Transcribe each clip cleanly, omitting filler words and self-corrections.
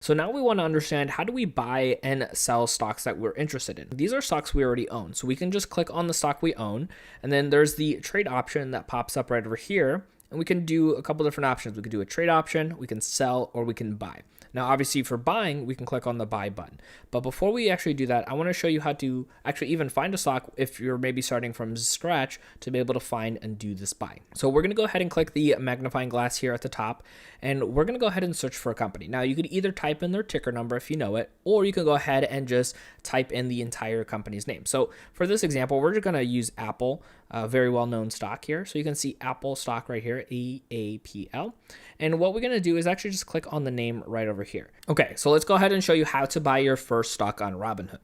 So now we want to understand, how do we buy and sell stocks that we're interested in? These are stocks we already own. So we can just click on the stock we own, and then there's the trade option that pops up right over here. And we can do a couple different options. We could do a trade option, we can sell, or we can buy. Now, obviously for buying, we can click on the buy button. But before we actually do that, I want to show you how to actually even find a stock if you're maybe starting from scratch to be able to find and do this buy. So we're going to go ahead and click the magnifying glass here at the top, and we're going to go ahead and search for a company. Now, you could either type in their ticker number if you know it, or you can go ahead and just type in the entire company's name. So for this example, we're just going to use Apple, a very well-known stock here. So you can see Apple stock right here, AAPL. And what we're going to do is actually just click on the name right over here. Okay, so let's go ahead and show you how to buy your first stock on Robinhood.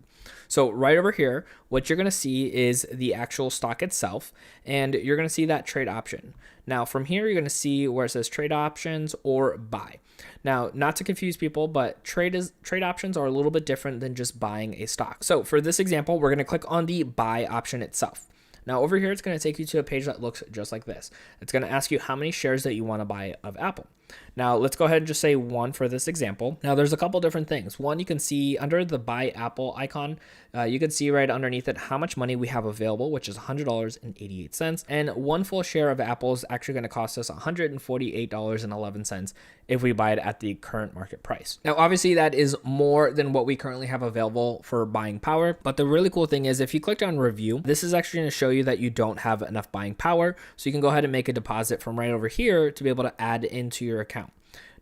So right over here, what you're going to see is the actual stock itself, and you're going to see that trade option. Now from here, you're going to see where it says trade options or buy. Now, not to confuse people, but trade options are a little bit different than just buying a stock. So for this example, we're going to click on the buy option itself. Now over here, it's going to take you to a page that looks just like this. It's going to ask you how many shares that you want to buy of Apple. Now let's go ahead and just say 1 for this example. Now there's a couple different things. One, you can see under the buy Apple icon, you can see right underneath it how much money we have available, which is $100.88. And 1 full share of Apple is actually going to cost us $148.11 if we buy it at the current market price. Now obviously that is more than what we currently have available for buying power, but the really cool thing is if you clicked on review, this is actually going to show you that you don't have enough buying power, so you can go ahead and make a deposit from right over here to be able to add into your account.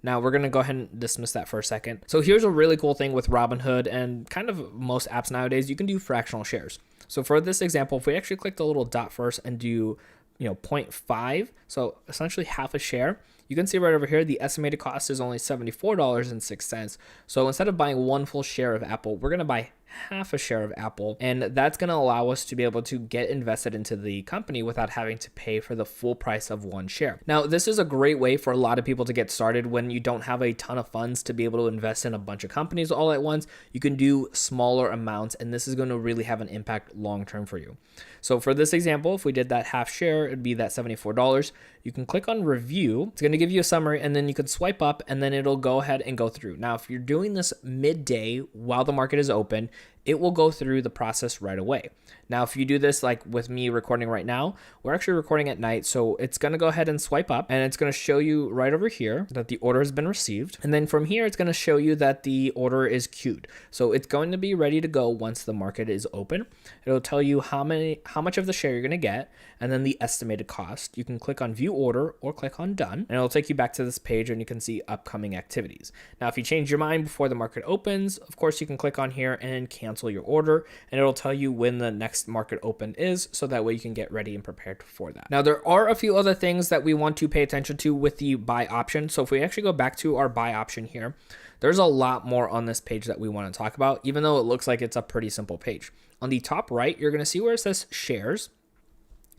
Now we're going to go ahead and dismiss that for a second. So here's a really cool thing with Robinhood and kind of most apps nowadays. You can do fractional shares. So for this example, if we actually click the little dot first and do 0.5, so essentially half a share, you can see right over here the estimated cost is only $74.06. So instead of buying 1 full share of Apple, we're going to buy half a share of Apple, and that's going to allow us to be able to get invested into the company without having to pay for the full price of 1 share. Now, this is a great way for a lot of people to get started when you don't have a ton of funds to be able to invest in a bunch of companies all at once. You can do smaller amounts, and this is going to really have an impact long term for you. So for this example, if we did that half share, it'd be that $74. You can click on review. It's going to give you a summary, and then you can swipe up, and then it'll go ahead and go through. Now, if you're doing this midday while the market is open, it will go through the process right away. Now, if you do this like with me recording right now, we're actually recording at night, so it's going to go ahead and swipe up, and it's going to show you right over here that the order has been received. And then from here, it's going to show you that the order is queued. So it's going to be ready to go once the market is open. It'll tell you how much of the share you're going to get, and then the estimated cost. You can click on view order or click on done, and it'll take you back to this page, and you can see upcoming activities. Now, if you change your mind before the market opens, of course, you can click on here and cancel your order, and it'll tell you when the next market open is, so that way you can get ready and prepared for that. Now, there are a few other things that we want to pay attention to with the buy option. So if we actually go back to our buy option here, there's a lot more on this page that we want to talk about, even though it looks like it's a pretty simple page. On the top right, you're going to see where it says shares.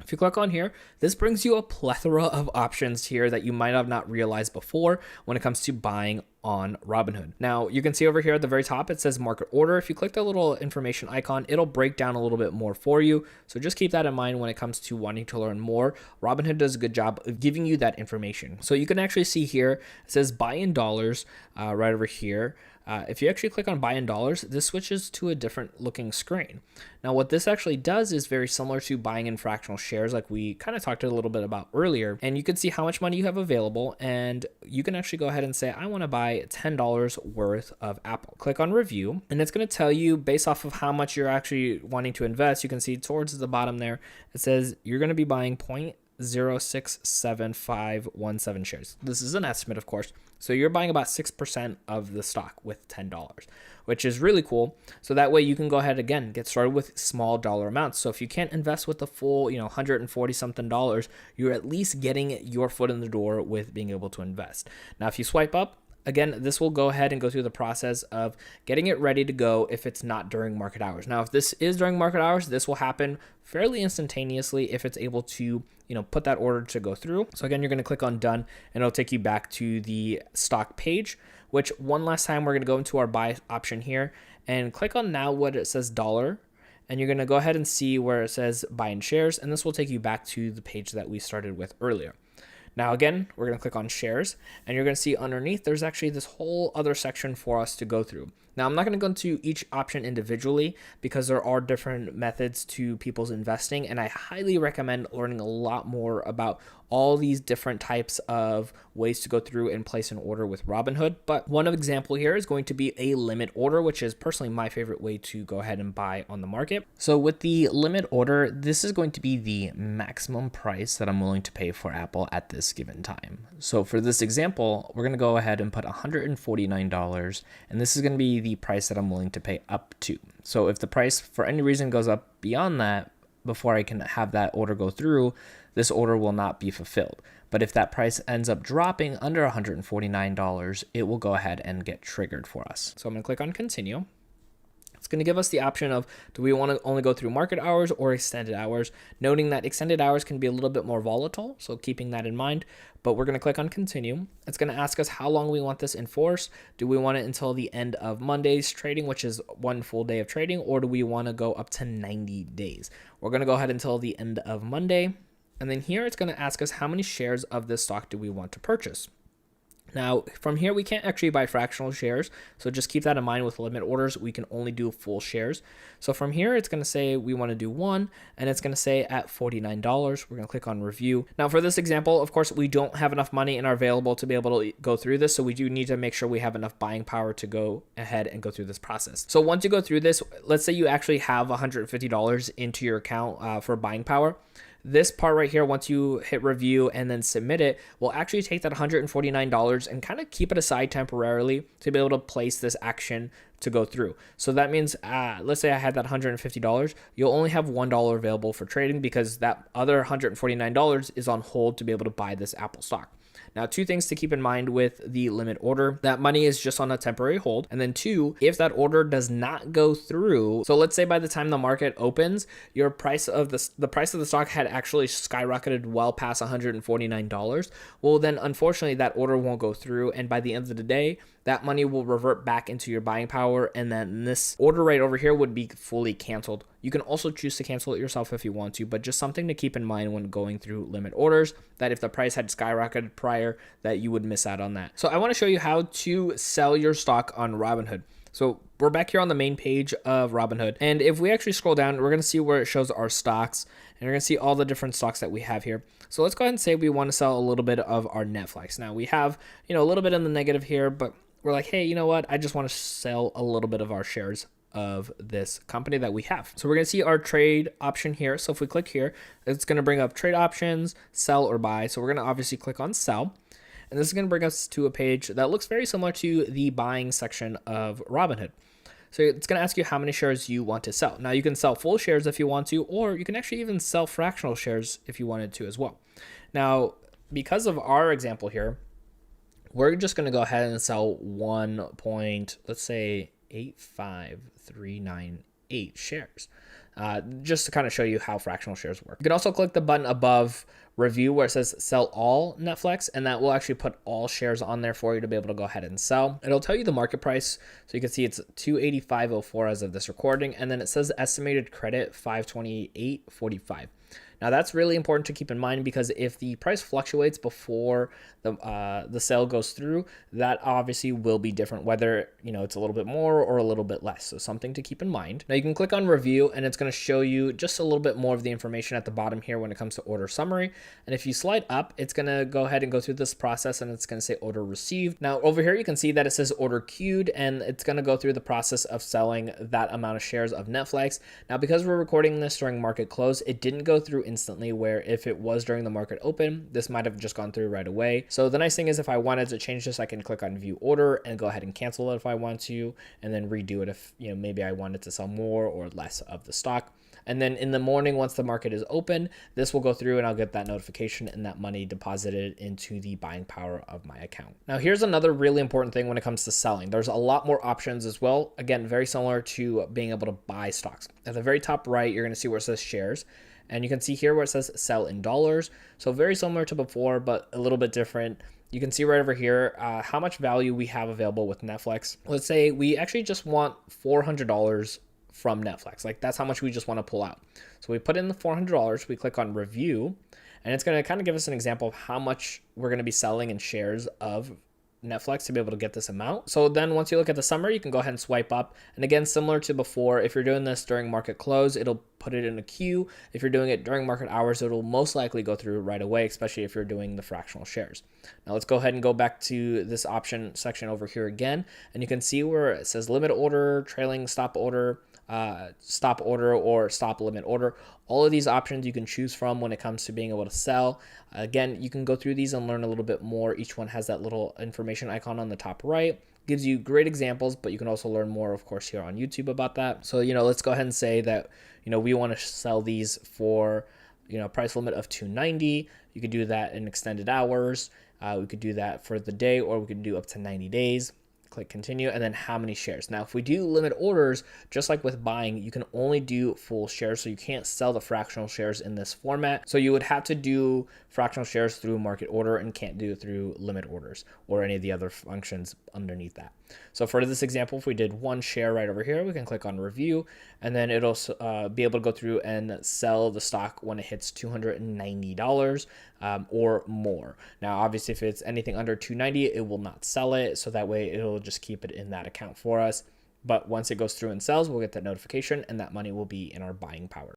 If you click on here, this brings you a plethora of options here that you might have not realized before when it comes to buying on Robinhood. Now, you can see over here at the very top, it says market order. If you click the little information icon, it'll break down a little bit more for you. So just keep that in mind when it comes to wanting to learn more. Robinhood does a good job of giving you that information. So you can actually see here, it says buy in dollars right over here. If you actually click on buy in dollars, this switches to a different looking screen. Now, what this actually does is very similar to buying in fractional shares, like we kind of talked a little bit about earlier. And you can see how much money you have available, and you can actually go ahead and say, I want to buy $10 worth of Apple. Click on review, and it's going to tell you based off of how much you're actually wanting to invest. You can see towards the bottom there, it says you're going to be buying 0.067517 shares. This is an estimate, of course. So you're buying about 6% of the stock with $10, which is really cool. So that way you can go ahead again, get started with small dollar amounts. So if you can't invest with the full, $140 something, you're at least getting your foot in the door with being able to invest. Now, if you swipe up, again, this will go ahead and go through the process of getting it ready to go if it's not during market hours. Now, if this is during market hours, this will happen fairly instantaneously if it's able to, put that order to go through. So again, you're going to click on done, and it'll take you back to the stock page, which one last time we're going to go into our buy option here and click on now what it says dollar. And you're going to go ahead and see where it says buy in shares, and this will take you back to the page that we started with earlier. Now again, we're going to click on shares, and you're going to see underneath there's actually this whole other section for us to go through. Now, I'm not going to go into each option individually because there are different methods to people's investing, and I highly recommend learning a lot more about all these different types of ways to go through and place an order with Robinhood. But one example here is going to be a limit order, which is personally my favorite way to go ahead and buy on the market. So with the limit order, this is going to be the maximum price that I'm willing to pay for Apple at this given time. So for this example, we're going to go ahead and put $149, and this is going to be the price that I'm willing to pay up to. So if the price for any reason goes up beyond that, before I can have that order go through, this order will not be fulfilled. But if that price ends up dropping under $149, it will go ahead and get triggered for us. So I'm going to click on continue. It's going to give us the option of, do we want to only go through market hours or extended hours, noting that extended hours can be a little bit more volatile, so keeping that in mind. But we're going to click on continue. It's going to ask us how long we want this in force. Do we want it until the end of Monday's trading, which is one full day of trading, or do we want to go up to 90 days? We're going to go ahead until the end of Monday. And then here it's going to ask us how many shares of this stock do we want to purchase. Now, from here, we can't actually buy fractional shares, so just keep that in mind with limit orders. We can only do full shares. So from here, it's going to say we want to do one, and it's going to say at $49. We're going to click on review. Now, for this example, of course, we don't have enough money in our available to be able to go through this, so we do need to make sure we have enough buying power to go ahead and go through this process. So once you go through this, let's say you actually have $150 into your account for buying power. This part right here, once you hit review and then submit it, will actually take that $149 and kind of keep it aside temporarily to be able to place this action to go through. So that means, let's say I had that $150, you'll only have $1 available for trading because that other $149 is on hold to be able to buy this Apple stock. Now, two things to keep in mind with the limit order: that money is just on a temporary hold. And then two, if that order does not go through, so let's say by the time the market opens, your price of the price of the stock had actually skyrocketed well past $149. Well, then unfortunately that order won't go through. And by the end of the day, that money will revert back into your buying power, and then this order right over here would be fully canceled. You can also choose to cancel it yourself if you want to, but just something to keep in mind when going through limit orders, that if the price had skyrocketed prior, that you would miss out on that. So I want to show you how to sell your stock on Robinhood. So we're back here on the main page of Robinhood, and if we actually scroll down, we're going to see where it shows our stocks, and we're going to see all the different stocks that we have here. So let's go ahead and say we want to sell a little bit of our Netflix. Now we have, a little bit in the negative here, but we're like, hey, you know what? I just want to sell a little bit of our shares of this company that we have. So we're going to see our trade option here. So if we click here, it's going to bring up trade options, sell or buy. So we're going to obviously click on sell. And this is going to bring us to a page that looks very similar to the buying section of Robinhood. So it's going to ask you how many shares you want to sell. Now you can sell full shares if you want to, or you can actually even sell fractional shares if you wanted to as well. Now, because of our example here, we're just going to go ahead and sell 85398 shares, just to kind of show you how fractional shares work. You can also click the button above review where it says sell all Netflix, and that will actually put all shares on there for you to be able to go ahead and sell. It'll tell you the market price, so you can see it's $285.04 as of this recording, and then it says estimated credit $528.45. Now that's really important to keep in mind, because if the price fluctuates before the sale goes through, that obviously will be different, whether it's a little bit more or a little bit less. So something to keep in mind. Now you can click on review, and it's going to show you just a little bit more of the information at the bottom here when it comes to order summary. And if you slide up, it's going to go ahead and go through this process, and it's going to say order received. Now over here you can see that it says order queued, and it's going to go through the process of selling that amount of shares of Netflix. Now because we're recording this during market close, it didn't go through instantly, where if it was during the market open, this might have just gone through right away. So the nice thing is, if I wanted to change this, I can click on view order and go ahead and cancel it if I want to, and then redo it if maybe I wanted to sell more or less of the stock. And then in the morning, once the market is open, this will go through and I'll get that notification and that money deposited into the buying power of my account. Now, here's another really important thing when it comes to selling. There's a lot more options as well. Again, very similar to being able to buy stocks. At the very top right, you're going to see where it says shares. And you can see here where it says sell in dollars. So very similar to before, but a little bit different. You can see right over here how much value we have available with Netflix. Let's say we actually just want $400 from Netflix. Like that's how much we just want to pull out. So we put in the $400, we click on review, and it's going to kind of give us an example of how much we're going to be selling in shares of Netflix to be able to get this amount. So then once you look at the summary, you can go ahead and swipe up. And again, similar to before, if you're doing this during market close, it'll put it in a queue. If you're doing it during market hours, it'll most likely go through right away, especially if you're doing the fractional shares. Now let's go ahead and go back to this option section over here again. And you can see where it says limit order, trailing stop order, or stop limit order. All of these options you can choose from when it comes to being able to sell. Again, you can go through these and learn a little bit more. Each one has that little information icon on the top right. Gives you great examples, but you can also learn more, of course, here on YouTube about that. So, let's go ahead and say that, we want to sell these for, price limit of $290. You could do that in extended hours. We could do that for the day, or we could do up to 90 days. Click continue, and then how many shares. Now, if we do limit orders, just like with buying, you can only do full shares, so you can't sell the fractional shares in this format. So you would have to do fractional shares through market order and can't do it through limit orders or any of the other functions underneath that. So for this example, if we did one share right over here, we can click on review, and then it'll be able to go through and sell the stock when it hits $290 or more. Now, obviously, if it's anything under $290, it will not sell it. So that way it'll just keep it in that account for us. But once it goes through and sells, we'll get that notification, and that money will be in our buying power.